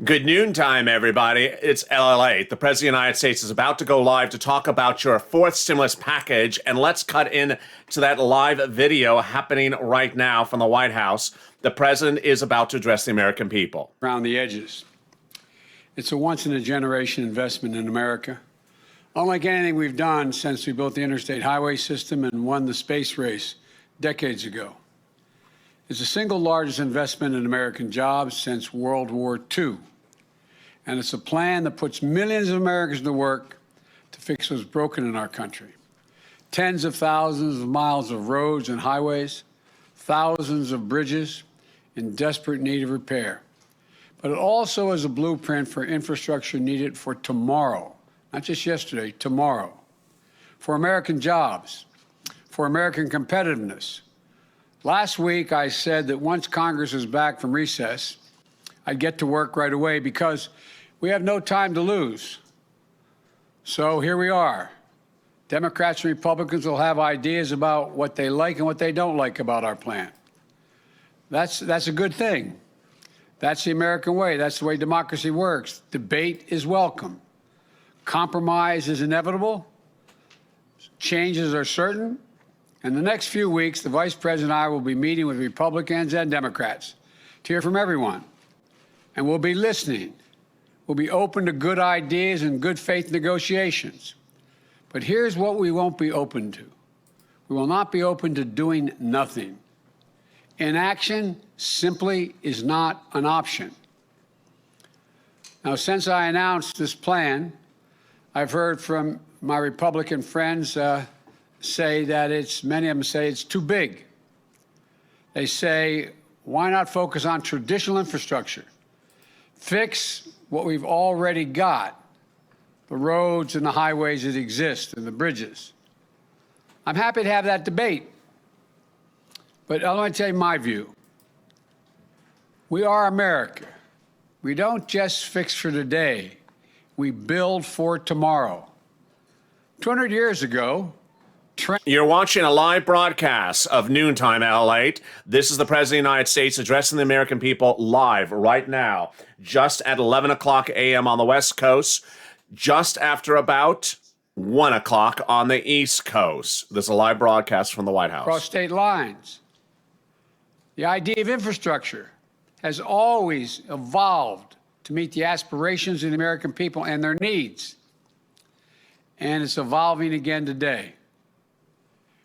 Good noontime, everybody. It's LALATE. The President of the United States is about to go live to talk about your fourth stimulus package. And let's cut in to that live video happening right now from the White House. The President is about to address the American people. Around the edges. It's a once-in-a-generation investment in America. Unlike anything we've done since we built the interstate highway system and won the space race decades ago. It's the single largest investment in American jobs since World War II. And it's a plan that puts millions of Americans to work to fix what's broken in our country. Tens of thousands of miles of roads and highways, thousands of bridges in desperate need of repair. But it also is a blueprint for infrastructure needed for tomorrow, not just yesterday, tomorrow. For American jobs, for American competitiveness. Last week, I said that once Congress is back from recess, I'd get to work right away because we have no time to lose. So here we are. Democrats and Republicans will have ideas about what they like and what they don't like about our plan. That's a good thing. That's the American way. That's the way democracy works. Debate is welcome. Compromise is inevitable. Changes are certain. In the next few weeks, the Vice President and I will be meeting with Republicans and Democrats to hear from everyone. And we'll be listening. We'll be open to good ideas and good faith negotiations. But here's what we won't be open to. We will not be open to doing nothing. Inaction simply is not an option. Now, since I announced this plan, I've heard from my Republican friends say that many of them say it's too big. They say, why not focus on traditional infrastructure? Fix what we've already got, the roads and the highways that exist and the bridges. I'm happy to have that debate. But I want to tell you my view. We are America. We don't just fix for today. We build for tomorrow. 200 years ago, You're watching a live broadcast of Noontime LALATE. This is the President of the United States addressing the American people live right now, just at 11 o'clock a.m. on the West Coast, just after about 1 o'clock on the East Coast. This is a live broadcast from the White House. Across state lines. The idea of infrastructure has always evolved to meet the aspirations of the American people and their needs. And it's evolving again today.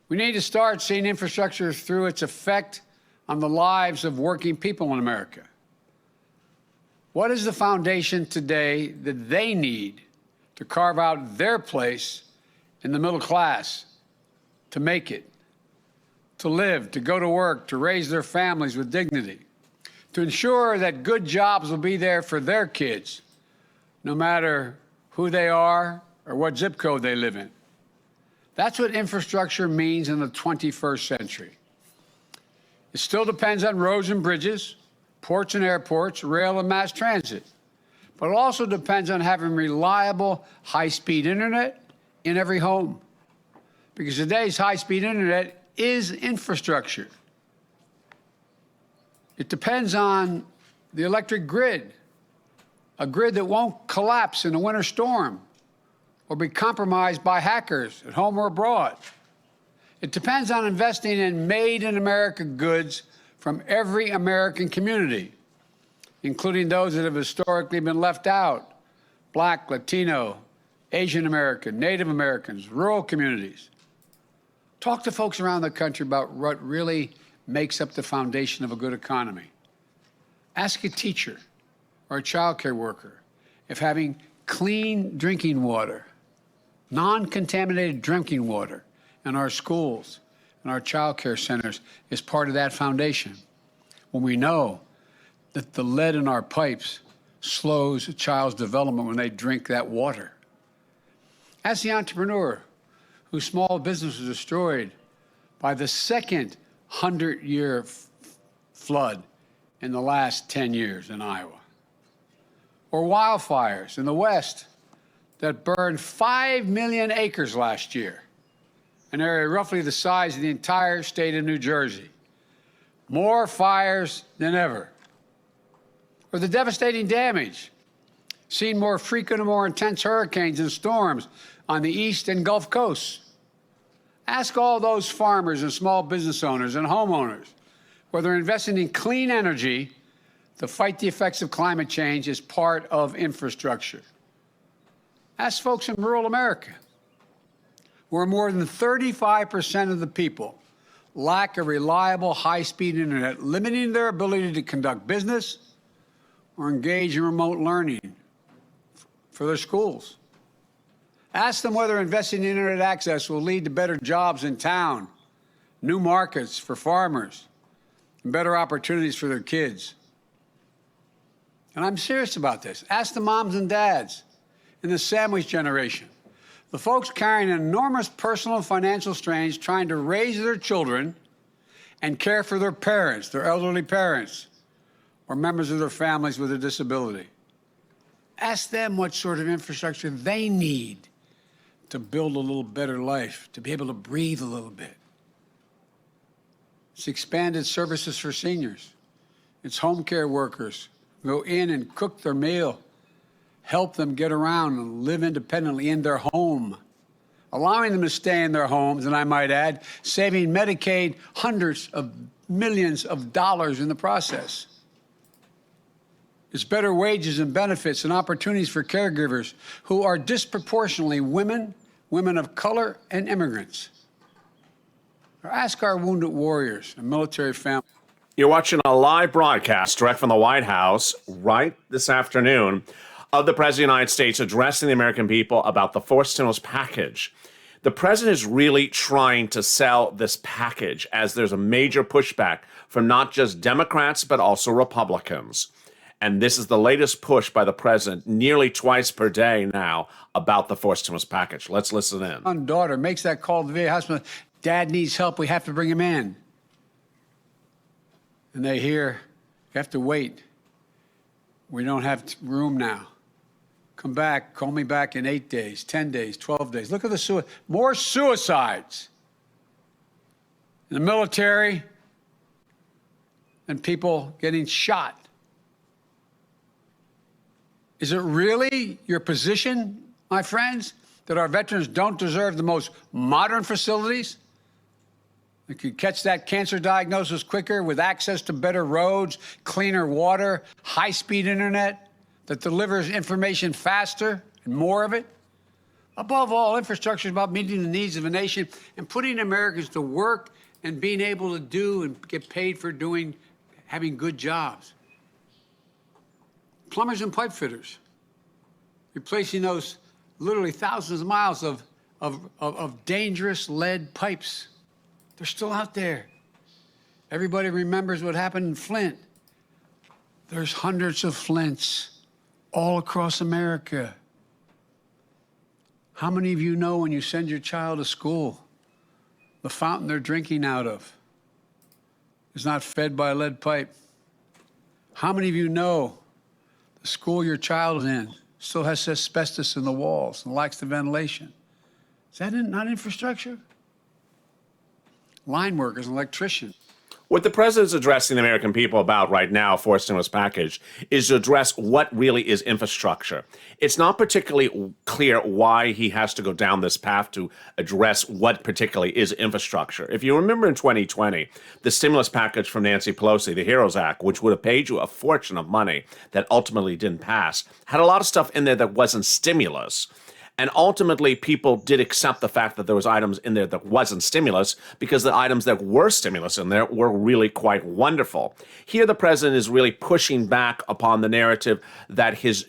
We need to start seeing infrastructure through its effect on the lives of working people in America. What is the foundation today that they need to carve out their place in the middle class, to make it, to live, to go to work, to raise their families with dignity, to ensure that good jobs will be there for their kids, no matter who they are or what zip code they live in? That's what infrastructure means in the 21st century. It still depends on roads and bridges, ports and airports, rail and mass transit. But it also depends on having reliable, high-speed internet in every home. Because today's high-speed internet is infrastructure. It depends on the electric grid, a grid that won't collapse in a winter storm or be compromised by hackers at home or abroad. It depends on investing in made-in-America goods from every American community, including those that have historically been left out: Black, Latino, Asian American, Native Americans, rural communities. Talk to folks around the country about what really makes up the foundation of a good economy. Ask a teacher or a child care worker if having clean drinking water, non-contaminated drinking water in our schools and our child care centers is part of that foundation. When we know that the lead in our pipes slows a child's development when they drink that water. As the entrepreneur whose small business was destroyed by the second 100-year flood in the last 10 years in Iowa. Or wildfires in the West that burned 5 million acres last year, an area roughly the size of the entire state of New Jersey. More fires than ever. or the devastating damage, seen more frequent and more intense hurricanes and storms on the East and Gulf Coasts. Ask all those farmers and small business owners and homeowners whether investing in clean energy to fight the effects of climate change is part of infrastructure. Ask folks in rural America, where more than 35% of the people lack a reliable high-speed internet, limiting their ability to conduct business or engage in remote learning for their schools. Ask them whether investing in internet access will lead to better jobs in town, new markets for farmers, and better opportunities for their kids. And I'm serious about this. Ask the moms and dads in the sandwich generation, the folks carrying enormous personal and financial strains trying to raise their children and care for their parents, their elderly parents, or members of their families with a disability. Ask them what sort of infrastructure they need to build a little better life, to be able to breathe a little bit. It's expanded services for seniors. It's home care workers who go in and cook their meal, help them get around and live independently in their home, allowing them to stay in their homes, and I might add, saving Medicaid hundreds of millions of dollars in the process. It's better wages and benefits and opportunities for caregivers who are disproportionately women, women of color, and immigrants. Or ask our wounded warriors and military families. You're watching a live broadcast direct from the White House right this afternoon of the President of the United States addressing the American people about the forced stimulus package. The president is really trying to sell this package as there's a major pushback from not just Democrats, but also Republicans. And this is the latest push by the president nearly twice per day now about the forced stimulus package. Let's listen in. My daughter makes that call to the VA hospital. Dad needs help. We have to bring him in. And they hear, you have to wait. We don't have room now. Come back, call me back in 8 days, 10 days, 12 days. Look at the more suicides in the military and people getting shot. Is it really your position, my friends, that our veterans don't deserve the most modern facilities? They could catch that cancer diagnosis quicker with access to better roads, cleaner water, high-speed internet that delivers information faster and more of it. Above all, infrastructure is about meeting the needs of a nation and putting Americans to work and being able to do and get paid for having good jobs. Plumbers and pipe fitters, replacing those literally thousands of miles of dangerous lead pipes. They're still out there. Everybody remembers what happened in Flint. There's hundreds of Flints all across America. How many of you know when you send your child to school, the fountain they're drinking out of is not fed by a lead pipe? How many of you know the school your child is in still has asbestos in the walls and lacks the ventilation? Is that not infrastructure? Line workers and electricians. What the president's addressing the American people about right now, forced stimulus package, is to address what really is infrastructure. It's not particularly clear why he has to go down this path to address what particularly is infrastructure. If you remember in 2020, the stimulus package from Nancy Pelosi, the HEROES Act, which would have paid you a fortune of money that ultimately didn't pass, had a lot of stuff in there that wasn't stimulus. And ultimately, people did accept the fact that there was items in there that wasn't stimulus because the items that were stimulus in there were really quite wonderful. Here, the president is really pushing back upon the narrative that his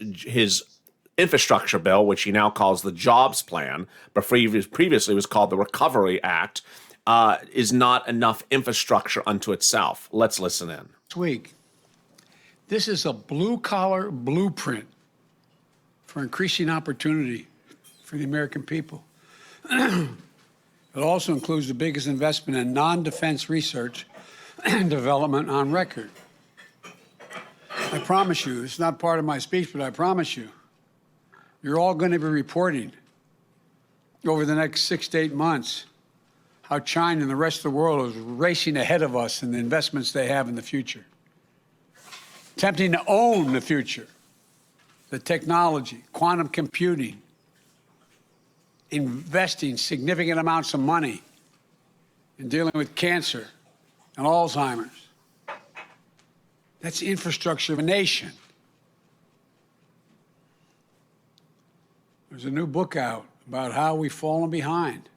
infrastructure bill, which he now calls the Jobs Plan, but previously was called the Recovery Act, is not enough infrastructure unto itself. Let's listen in. This week, this is a blue-collar blueprint for increasing opportunity for the American people. It also includes the biggest investment in non-defense research and development on record. I promise you, it's not part of my speech, but I promise you, you're all going to be reporting over the next 6 to 8 months how China and the rest of the world is racing ahead of us in the investments they have in the future. attempting to own the future, the technology, quantum computing, investing significant amounts of money in dealing with cancer and Alzheimer's. That's the infrastructure of a nation. There's a new book out about how we've fallen behind.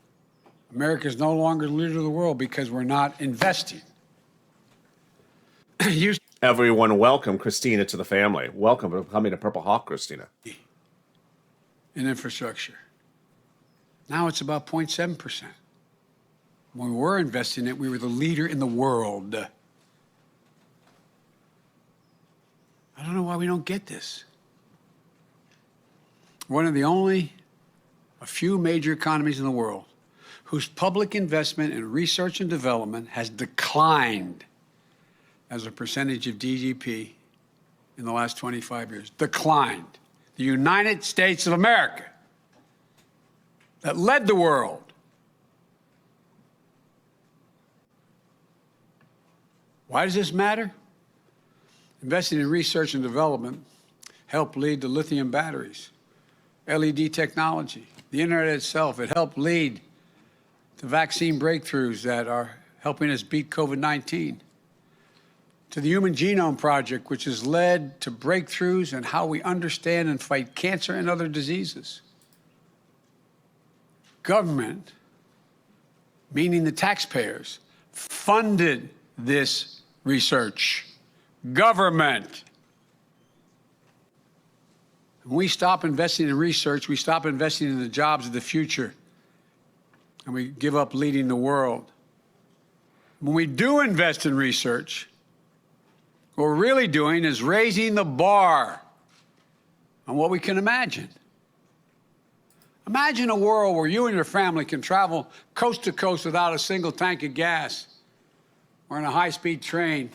America is no longer the leader of the world because we're not investing. Everyone, welcome Christina to the family. Welcome for coming to Purple Hawk, Christina. In infrastructure. Now it's about 0.7%. When we were investing it, we were the leader in the world. I don't know why we don't get this. One of a few major economies in the world whose public investment in research and development has declined as a percentage of GDP in the last 25 years. Declined. The United States of America, that led the world. Why does this matter? Investing in research and development helped lead to lithium batteries, LED technology, the internet itself. It helped lead to vaccine breakthroughs that are helping us beat COVID-19, to the Human Genome Project, which has led to breakthroughs in how we understand and fight cancer and other diseases. Government, meaning the taxpayers, funded this research. Government. When we stop investing in research, we stop investing in the jobs of the future, and we give up leading the world. When we do invest in research, what we're really doing is raising the bar on what we can imagine. Imagine a world where you and your family can travel coast to coast without a single tank of gas, or in a high-speed train,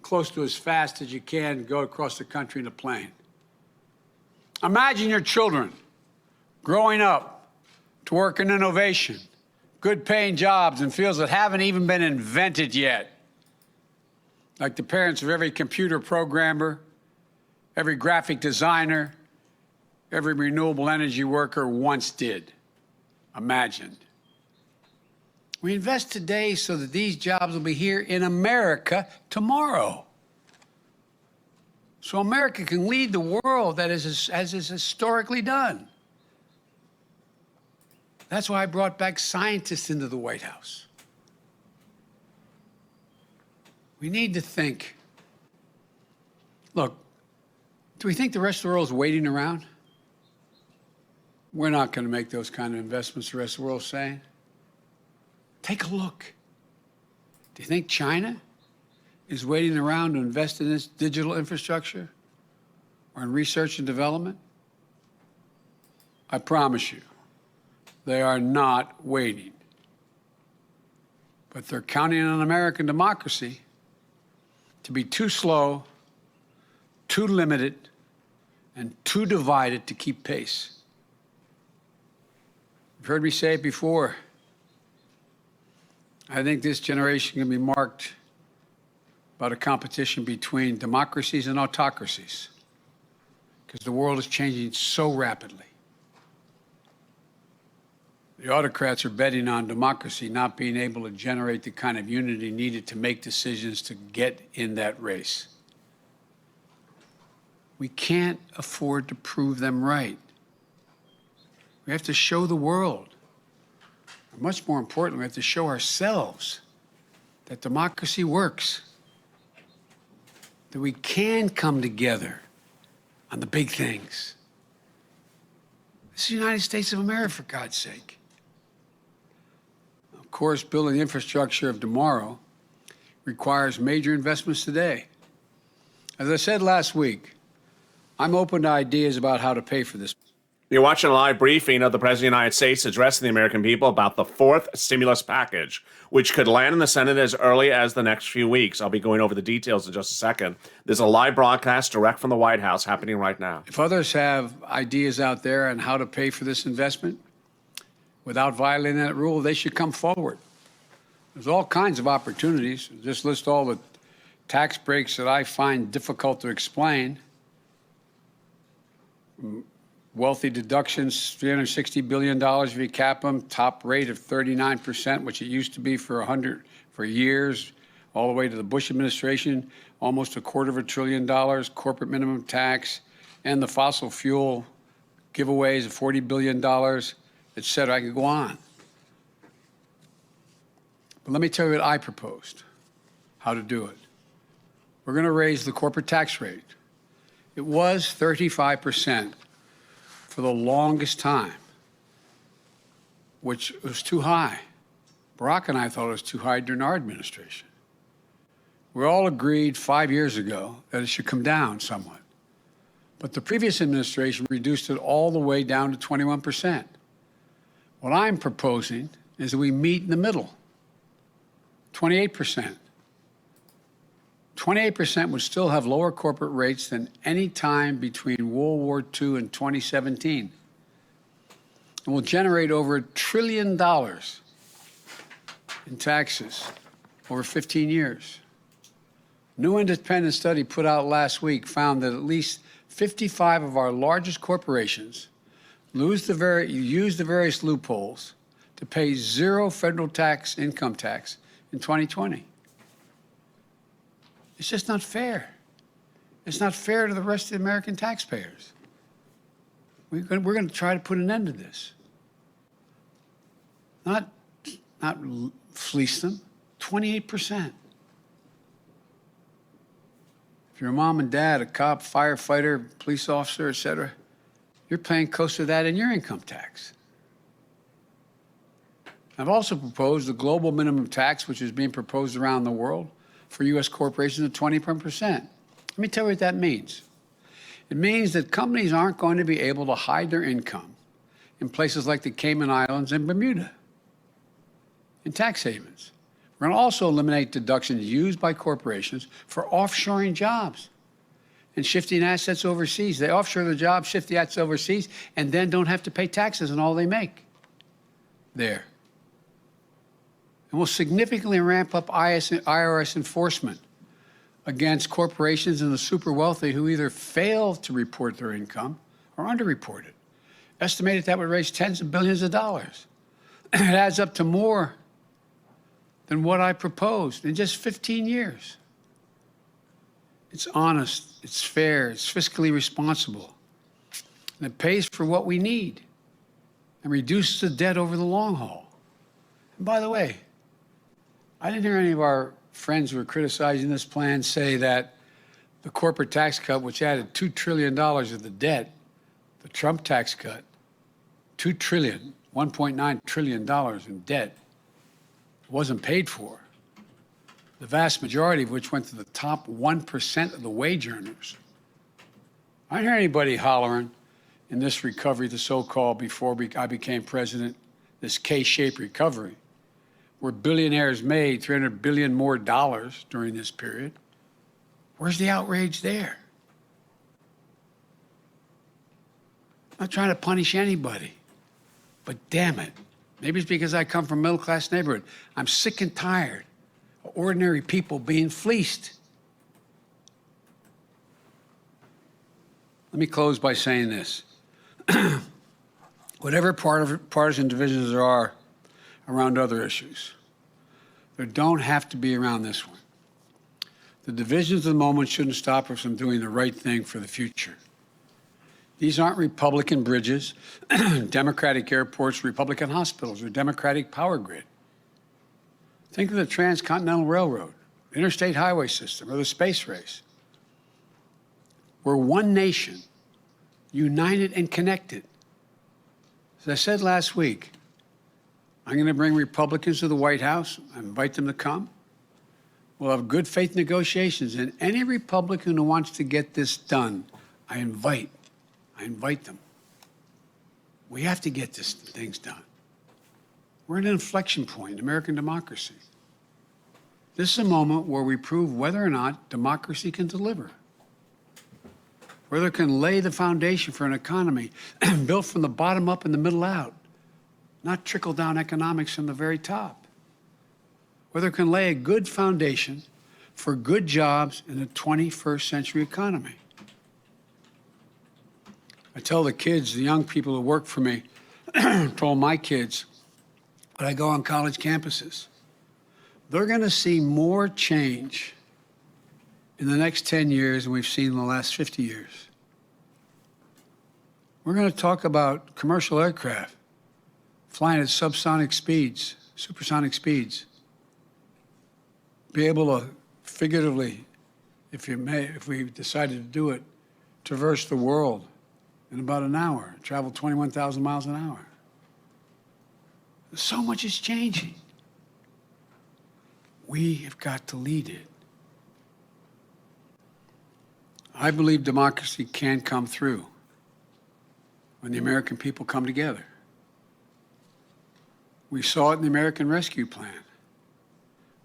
close to as fast as you can go across the country in a plane. Imagine your children growing up to work in innovation, good-paying jobs in fields that haven't even been invented yet, like the parents of every computer programmer, every graphic designer, every renewable energy worker once did, imagined. We invest today so that these jobs will be here in America tomorrow. So America can lead the world as is historically done. That's why I brought back scientists into the White House. We need to think. Look, do we think the rest of the world is waiting around? We're not going to make those kind of investments the rest of the world is saying. Take a look. Do you think China is waiting around to invest in this digital infrastructure or in research and development? I promise you, they are not waiting. But they're counting on American democracy to be too slow, too limited, and too divided to keep pace. You've heard me say it before. I think this generation can be marked by the competition between democracies and autocracies, because the world is changing so rapidly. The autocrats are betting on democracy not being able to generate the kind of unity needed to make decisions to get in that race. We can't afford to prove them right. We have to show the world. Much more importantly, we have to show ourselves that democracy works, that we can come together on the big things. This is the United States of America, for God's sake. Of course, building the infrastructure of tomorrow requires major investments today. As I said last week, I'm open to ideas about how to pay for this. You're watching a live briefing of the President of the United States addressing the American people about the fourth stimulus package, which could land in the Senate as early as the next few weeks. I'll be going over the details in just a second. There's a live broadcast direct from the White House happening right now. If others have ideas out there on how to pay for this investment without violating that rule, they should come forward. There's all kinds of opportunities. Just list all the tax breaks that I find difficult to explain. Wealthy deductions, $360 billion if you cap them, top rate of 39%, which it used to be for years, all the way to the Bush administration, almost $250 billion, corporate minimum tax, and the fossil fuel giveaways of $40 billion, et cetera. I could go on. But let me tell you what I proposed, how to do it. We're going to raise the corporate tax rate. It was 35% for the longest time, which was too high. Barack and I thought it was too high during our administration. We all agreed 5 years ago that it should come down somewhat. But the previous administration reduced it all the way down to 21%. What I'm proposing is that we meet in the middle, 28%. 28% would still have lower corporate rates than any time between World War II and 2017. And will generate over $1 trillion in taxes over 15 years. New independent study put out last week found that at least 55 of our largest corporations use the various loopholes to pay zero federal income tax in 2020. It's just not fair. It's not fair to the rest of the American taxpayers. We're going to try to put an end to this. Not fleece them, 28%. If you're a mom and dad, a cop, firefighter, police officer, et cetera, you're paying close to that in your income tax. I've also proposed the global minimum tax, which is being proposed around the world for U.S. corporations at 21%. Let me tell you what that means. It means that companies aren't going to be able to hide their income in places like the Cayman Islands and Bermuda, in tax havens. We're going to also eliminate deductions used by corporations for offshoring jobs and shifting assets overseas. They offshore the jobs, shift the assets overseas, and then don't have to pay taxes on all they make there. And we'll significantly ramp up IRS enforcement against corporations and the super wealthy who either fail to report their income or underreport it. Estimated that would raise tens of billions of dollars. It adds up to more than what I proposed in just 15 years. It's honest, it's fair, it's fiscally responsible, and it pays for what we need and reduces the debt over the long haul. And by the way, I didn't hear any of our friends who were criticizing this plan say that the corporate tax cut, which added $2 trillion of the debt, the Trump tax cut, $1.9 trillion in debt, wasn't paid for. The vast majority of which went to the top 1% of the wage earners. I didn't hear anybody hollering in this recovery, the so-called before I became president, this K-shaped recovery, where billionaires made $300 billion more during this period. Where's the outrage there? I'm not trying to punish anybody, but damn it. Maybe it's because I come from a middle-class neighborhood. I'm sick and tired of ordinary people being fleeced. Let me close by saying this. Whatever partisan divisions there are around other issues, there don't have to be around this one. The divisions of the moment shouldn't stop us from doing the right thing for the future. These aren't Republican bridges, Democratic airports, Republican hospitals, or Democratic power grid. Think of the Transcontinental Railroad, the interstate highway system, or the space race. We're one nation, united and connected. As I said last week, I'm going to bring Republicans to the White House. I invite them to come. We'll have good faith negotiations, and any Republican who wants to get this done, I invite them. We have to get these things done. We're at an inflection point in American democracy. This is a moment where we prove whether or not democracy can deliver, whether it can lay the foundation for an economy built from the bottom up and the middle out, not trickle-down economics from the very top, whether it can lay a good foundation for good jobs in the 21st century economy. I tell the kids, the young people who work for me, told my kids, when I go on college campuses, they're going to see more change in the next 10 years than we've seen in the last 50 years. We're going to talk about commercial aircraft flying at subsonic speeds, supersonic speeds. Be able to figuratively, if we decided to do it, traverse the world in about an hour, travel 21,000 miles an hour. So much is changing. We have got to lead it. I believe democracy can come through when the American people come together. We saw it in the American Rescue Plan.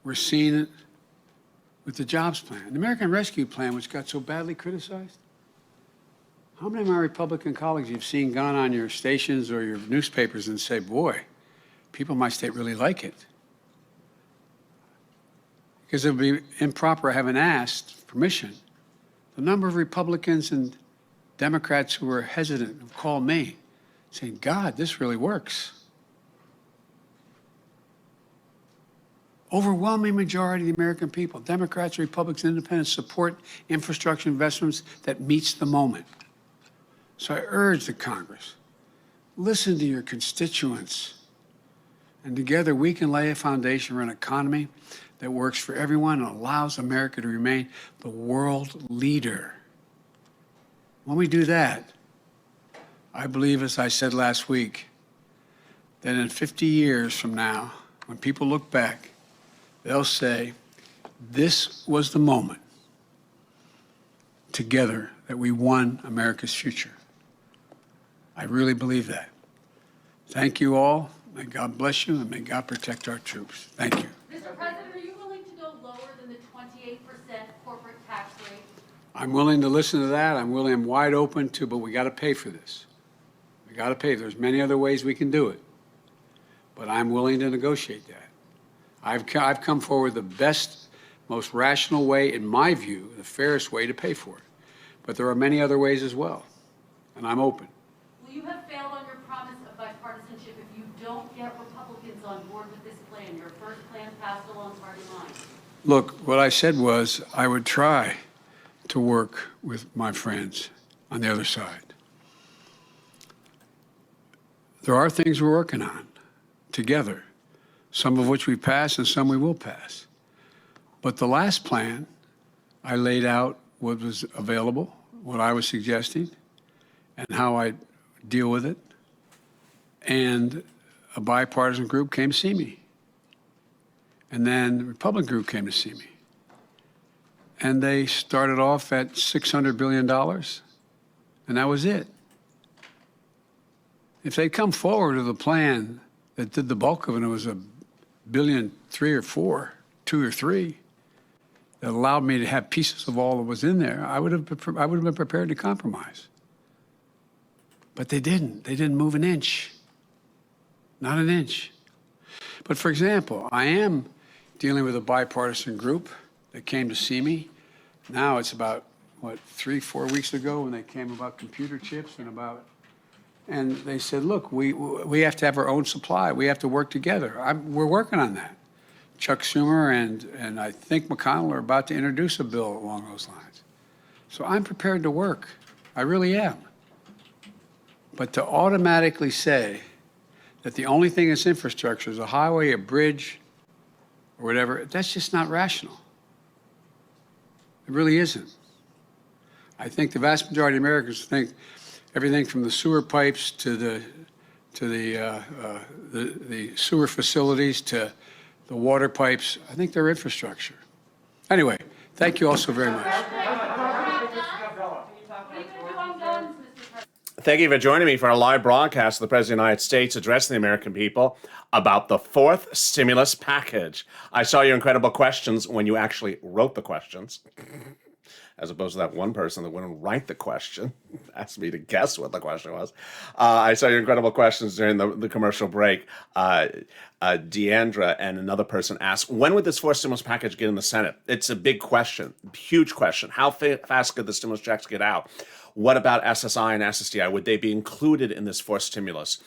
We're seeing it with the Jobs Plan. The American Rescue Plan, which got so badly criticized, how many of my Republican colleagues you've seen gone on your stations or your newspapers and say, boy, people in my state really like it? Because it would be improper, I haven't asked permission. The number of Republicans and Democrats who were hesitant have called me saying, God, this really works. Overwhelming majority of the American people, Democrats, Republicans, Independents, support infrastructure investments that meets the moment. So I urge the Congress, listen to your constituents, and together we can lay a foundation for an economy that works for everyone and allows America to remain the world leader. When we do that, I believe, as I said last week, that in 50 years from now, when people look back, they'll say, this was the moment together that we won America's future. I really believe that. Thank you all. May God bless you, and may God protect our troops. Thank you. Mr. President, are you willing to go lower than the 28% corporate tax rate? I'm willing to listen to that. I'm wide open to, but we got to pay for this. We got to pay. There's many other ways we can do it, but I'm willing to negotiate that. I've come forward the best, most rational way, in my view, the fairest way to pay for it. But there are many other ways as well, and I'm open. Will you have failed on your promise of bipartisanship if you don't get Republicans on board with this plan? Your first plan passed along party lines. Look, what I said was I would try to work with my friends on the other side. There are things we're working on together, some of which we passed and some we will pass. But the last plan, I laid out what was available, what I was suggesting, and how I deal with it. And a bipartisan group came to see me. And then the Republican group came to see me. And they started off at $600 billion, and that was it. If they'd come forward with a plan that did the bulk of it, it was $1.3 billion or $4 billion, 2 or 3, that allowed me to have pieces of all that was in there, I would have been prepared to compromise. But they didn't. They didn't move an inch. Not an inch. But for example, I am dealing with a bipartisan group that came to see me. Now it's about, 3-4 weeks ago when they came about computer chips and they said, look, we have to have our own supply. We have to work together. We're working on that. Chuck Schumer and I think McConnell are about to introduce a bill along those lines. So I'm prepared to work. I really am. But to automatically say that the only thing that's infrastructure is a highway, a bridge, or whatever, that's just not rational. It really isn't. I think the vast majority of Americans think everything from the sewer pipes to the sewer facilities to the water pipes, I think they're infrastructure. Anyway, thank you all so very much. Thank you for joining me for a live broadcast of the President of the United States addressing the American people about the fourth stimulus package. I saw your incredible questions when you actually wrote the questions. as opposed to that one person that wouldn't write the question, asked me to guess what the question was. I saw your incredible questions during the commercial break. Deandra and another person asked, when would this fourth stimulus package get in the Senate? It's a big question, huge question. How fast could the stimulus checks get out? What about SSI and SSDI? Would they be included in this fourth stimulus?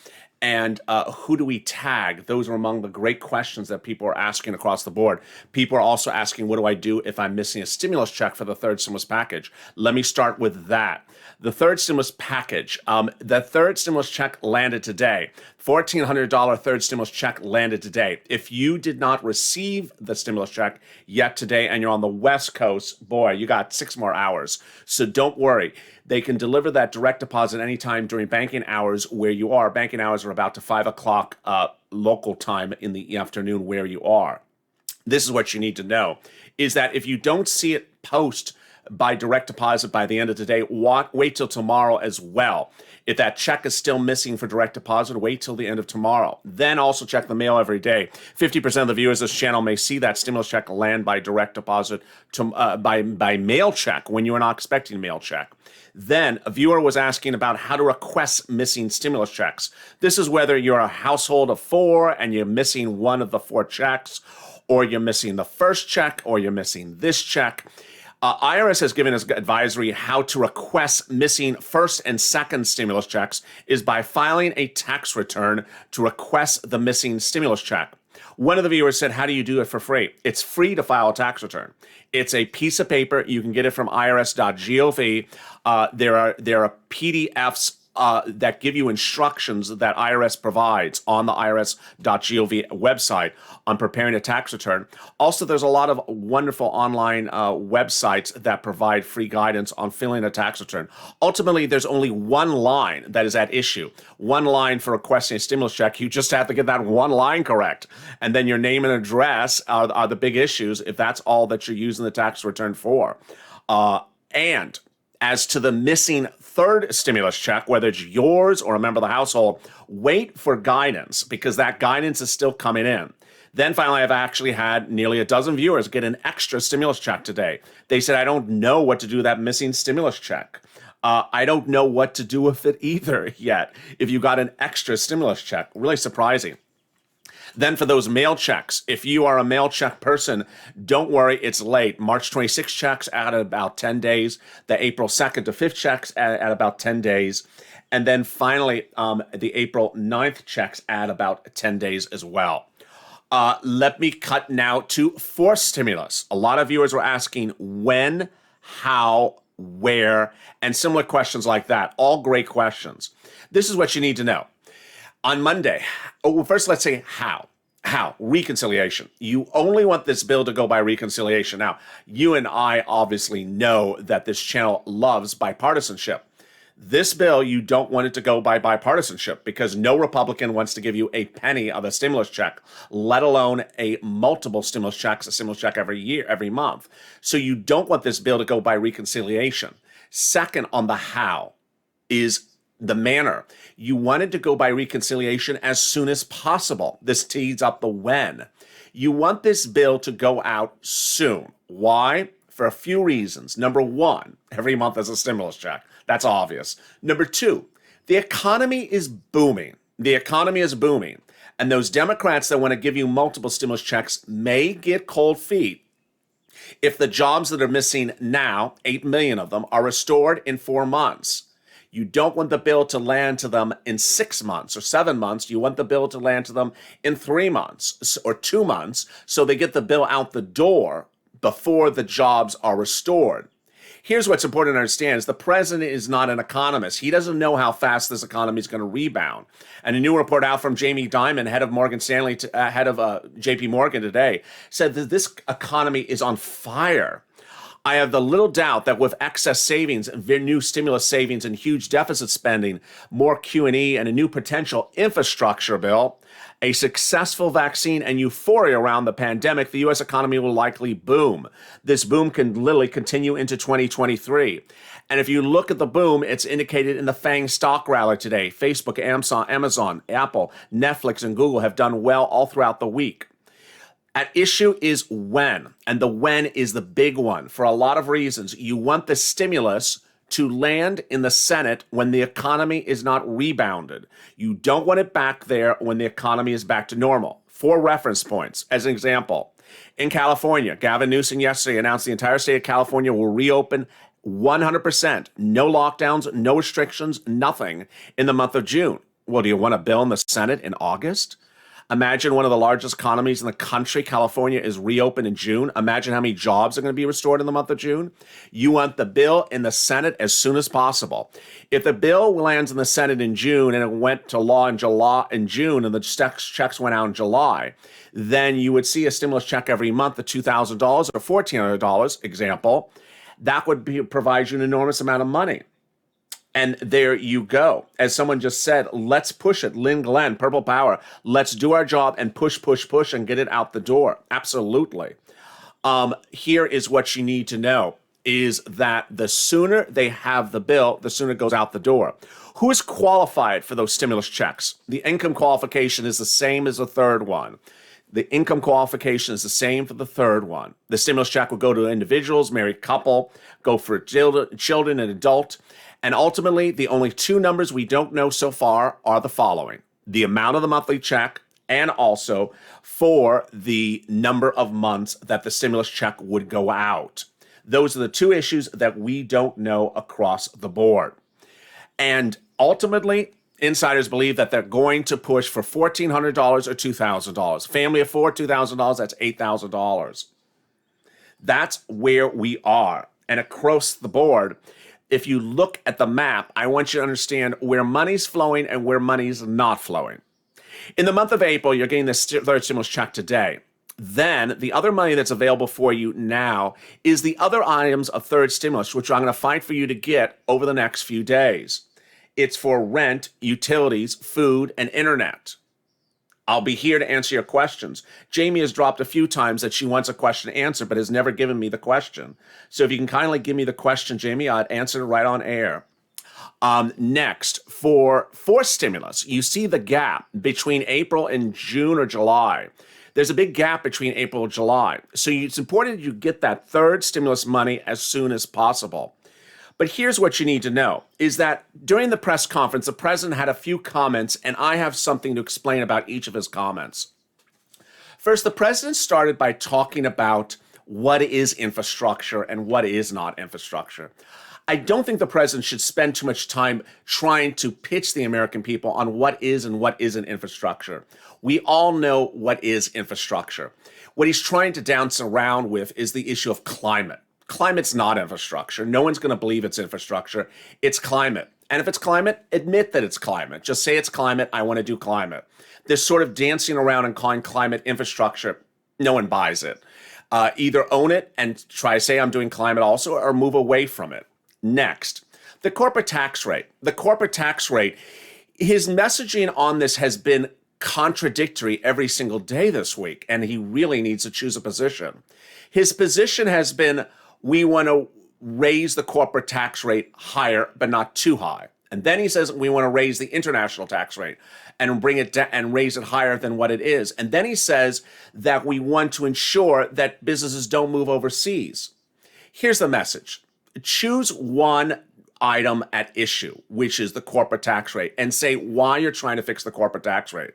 And who do we tag? Those are among the great questions that people are asking across the board. People are also asking, what do I do if I'm missing a stimulus check for the third stimulus package? Let me start with that. The third stimulus package, the third stimulus check landed today. $1,400 third stimulus check landed today. If you did not receive the stimulus check yet today and you're on the West Coast, boy, you got 6 more hours. So don't worry. They can deliver that direct deposit anytime during banking hours where you are. Banking hours are about to 5 o'clock local time in the afternoon where you are. This is what you need to know, is that if you don't see it post by direct deposit by the end of the day, wait till tomorrow as well. If that check is still missing for direct deposit, wait till the end of tomorrow. Then also check the mail every day. 50% of the viewers of this channel may see that stimulus check land by direct deposit by mail check when you are not expecting a mail check. Then a viewer was asking about how to request missing stimulus checks. This is whether you're a household of 4 and you're missing one of the 4 checks, or you're missing the first check, or you're missing this check. IRS has given us advisory how to request missing first and second stimulus checks is by filing a tax return to request the missing stimulus check. One of the viewers said, how do you do it for free? It's free to file a tax return. It's a piece of paper. You can get it from irs.gov. There are PDFs that give you instructions that IRS provides on the irs.gov website on preparing a tax return. Also, there's a lot of wonderful online websites that provide free guidance on filling a tax return. Ultimately, there's only one line that is at issue. One line for requesting a stimulus check. You just have to get that one line correct. And then your name and address are the big issues if that's all that you're using the tax return for. And as to the missing third stimulus check, whether it's yours or a member of the household, wait for guidance because that guidance is still coming in. Then finally, I've actually had nearly a dozen viewers get an extra stimulus check today. They said, I don't know what to do with that missing stimulus check. I don't know what to do with it either yet. If you got an extra stimulus check, really surprising. Then for those mail checks, if you are a mail check person, don't worry, it's late. March 26 checks at about 10 days. The April 2nd to 5th checks at about 10 days. And then finally, the April 9th checks at about 10 days as well. Let me cut now to fourth stimulus. A lot of viewers were asking when, how, where, and similar questions like that. All great questions. This is what you need to know. On Monday, first let's say how. How? Reconciliation. You only want this bill to go by reconciliation. Now, you and I obviously know that this channel loves bipartisanship. This bill, you don't want it to go by bipartisanship because no Republican wants to give you a penny of a stimulus check, let alone a multiple stimulus checks, a stimulus check every year, every month. So you don't want this bill to go by reconciliation. Second, on the how is the manner. You wanted to go by reconciliation as soon as possible. This tees up the when. You want this bill to go out soon. Why? For a few reasons. Number one, every month is a stimulus check. That's obvious. Number two, the economy is booming. The economy is booming. And those Democrats that want to give you multiple stimulus checks may get cold feet if the jobs that are missing now, 8 million of them, are restored in 4 months. You don't want the bill to land to them in 6 months or 7 months. You want the bill to land to them in 3 months or 2 months so they get the bill out the door before the jobs are restored. Here's what's important to understand is the president is not an economist. He doesn't know how fast this economy is going to rebound. And a new report out from Jamie Dimon, head of Morgan Stanley, head of JP Morgan today, said that this economy is on fire. I have the little doubt that with excess savings, new stimulus savings and huge deficit spending, more Q&E and a new potential infrastructure bill, a successful vaccine and euphoria around the pandemic, the U.S. economy will likely boom. This boom can literally continue into 2023. And if you look at the boom, it's indicated in the FANG stock rally today. Facebook, Amazon, Apple, Netflix, and Google have done well all throughout the week. At issue is when, and the when is the big one for a lot of reasons. You want the stimulus to land in the Senate when the economy is not rebounded. You don't want it back there when the economy is back to normal. 4 reference points. As an example, in California, Gavin Newsom yesterday announced the entire state of California will reopen 100%. No lockdowns, no restrictions, nothing in the month of June. Well, do you want a bill in the Senate in August? Imagine one of the largest economies in the country, California, is reopened in June. Imagine how many jobs are going to be restored in the month of June. You want the bill in the Senate as soon as possible. If the bill lands in the Senate in June and it went to law in June and the checks went out in July, then you would see a stimulus check every month of $2,000 or $1,400, example. That would provide you an enormous amount of money. And there you go. As someone just said, let's push it. Lynn Glenn, Purple Power. Let's do our job and push and get it out the door. Absolutely. Here is what you need to know is that the sooner they have the bill, the sooner it goes out the door. Who is qualified for those stimulus checks? The income qualification is the same as the third one. The income qualification is the same for the third one. The stimulus check will go to individuals, married couple, go for children and adult. And ultimately, the only 2 numbers we don't know so far are the following: the amount of the monthly check and also for the number of months that the stimulus check would go out. Those are the 2 issues that we don't know across the board. And ultimately, insiders believe that they're going to push for $1,400 or $2,000. Family of 4, $2,000, that's $8,000. That's where we are. And across the board, if you look at the map, I want you to understand where money's flowing and where money's not flowing. In the month of April, you're getting the third stimulus check today. Then the other money that's available for you now is the other items of third stimulus, which I'm going to fight for you to get over the next few days. It's for rent, utilities, food, and internet. I'll be here to answer your questions. Jamie has dropped a few times that she wants a question answered, but has never given me the question. So if you can kindly give me the question, Jamie, I'd answer it right on air. Next, for stimulus, you see the gap between April and June or July. There's a big gap between April and July. So it's important you get that third stimulus money as soon as possible. But here's what you need to know, is that during the press conference, the president had a few comments, and I have something to explain about each of his comments. First, the president started by talking about what is infrastructure and what is not infrastructure. I don't think the president should spend too much time trying to pitch the American people on what is and what isn't infrastructure. We all know what is infrastructure. What he's trying to dance around with is the issue of climate. Climate's not infrastructure. No one's going to believe it's infrastructure. It's climate. And if it's climate, admit that it's climate. Just say it's climate. I want to do climate. This sort of dancing around and calling climate infrastructure, no one buys it. Either own it and try to say I'm doing climate also, or move away from it. Next, the corporate tax rate. The corporate tax rate, his messaging on this has been contradictory every single day this week, and he really needs to choose a position. His position has been, we want to raise the corporate tax rate higher, but not too high. And then he says we want to raise the international tax rate and bring it down and raise it higher than what it is. And then he says that we want to ensure that businesses don't move overseas. Here's the message. Choose one item at issue, which is the corporate tax rate, and say why you're trying to fix the corporate tax rate.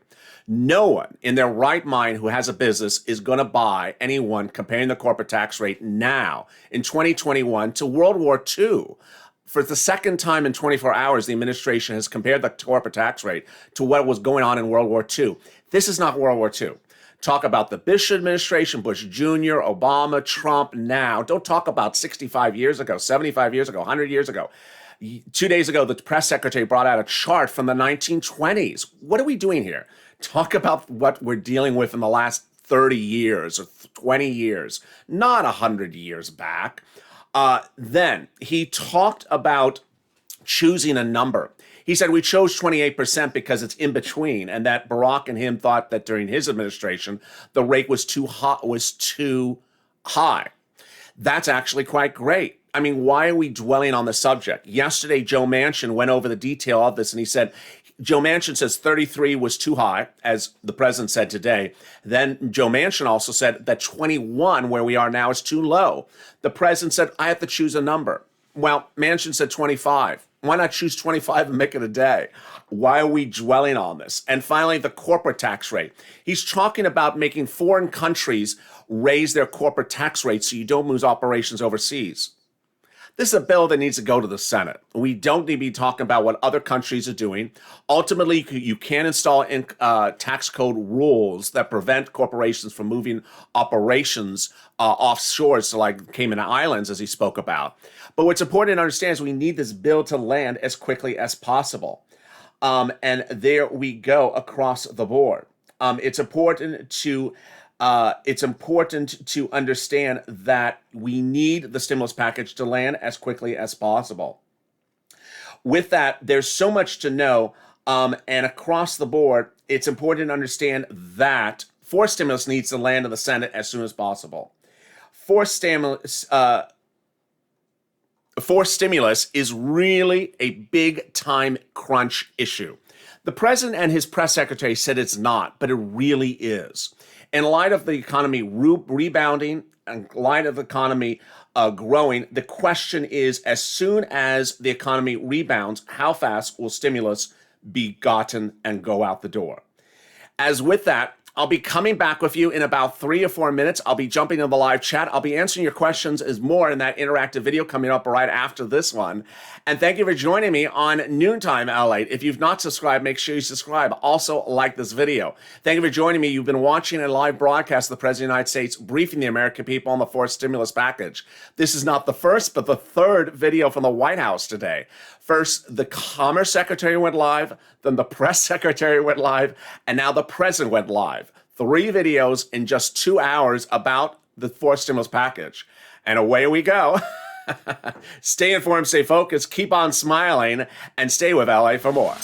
No one in their right mind who has a business is going to buy anyone comparing the corporate tax rate now in 2021 to World War II. For the second time in 24 hours, the administration has compared the corporate tax rate to what was going on in World War II. This is not World War II. Talk about the Bush administration, Bush Jr., Obama, Trump now. Don't talk about 65 years ago, 75 years ago, 100 years ago. 2 days ago, the press secretary brought out a chart from the 1920s. What are we doing here? Talk about what we're dealing with in the last 30 years or 20 years, not 100 years back. Then he talked about choosing a number. He said we chose 28% because it's in between, and that Barack and him thought that during his administration, the rate was too high. That's actually quite great. I mean, why are we dwelling on the subject? Yesterday, Joe Manchin went over the detail of this, and he said, Joe Manchin says 33 was too high, as the president said today. Then Joe Manchin also said that 21, where we are now, is too low. The president said, I have to choose a number. Well, Manchin said 25. Why not choose 25 and make it a day? Why are we dwelling on this? And finally, the corporate tax rate. He's talking about making foreign countries raise their corporate tax rates so you don't move operations overseas. This is a bill that needs to go to the Senate. We don't need to be talking about what other countries are doing. Ultimately, you can install tax code rules that prevent corporations from moving operations offshore, so like Cayman Islands, as he spoke about. But what's important to understand is we need this bill to land as quickly as possible. And there we go across the board. It's important to understand that we need the stimulus package to land as quickly as possible. With that, there's so much to know, and across the board, it's important to understand that forced stimulus needs to land in the Senate as soon as possible. Forced stimulus is really a big time crunch issue. The president and his press secretary said it's not, but it really is. In light of the economy rebounding, in light of the economy growing, the question is, as soon as the economy rebounds, how fast will stimulus be gotten and go out the door? As with that, I'll be coming back with you in about 3 or 4 minutes. I'll be jumping in the live chat. I'll be answering your questions as more in that interactive video coming up right after this one. And thank you for joining me on Noontime LALATE. If you've not subscribed, make sure you subscribe. Also, like this video. Thank you for joining me. You've been watching a live broadcast of the President of the United States briefing the American people on the fourth stimulus package. This is not the first, but the third video from the White House today. First, the Commerce Secretary went live, then the Press Secretary went live, and now the President went live. 3 videos in just 2 hours about the fourth stimulus package. And away we go. Stay informed, stay focused, keep on smiling, and stay with LA for more.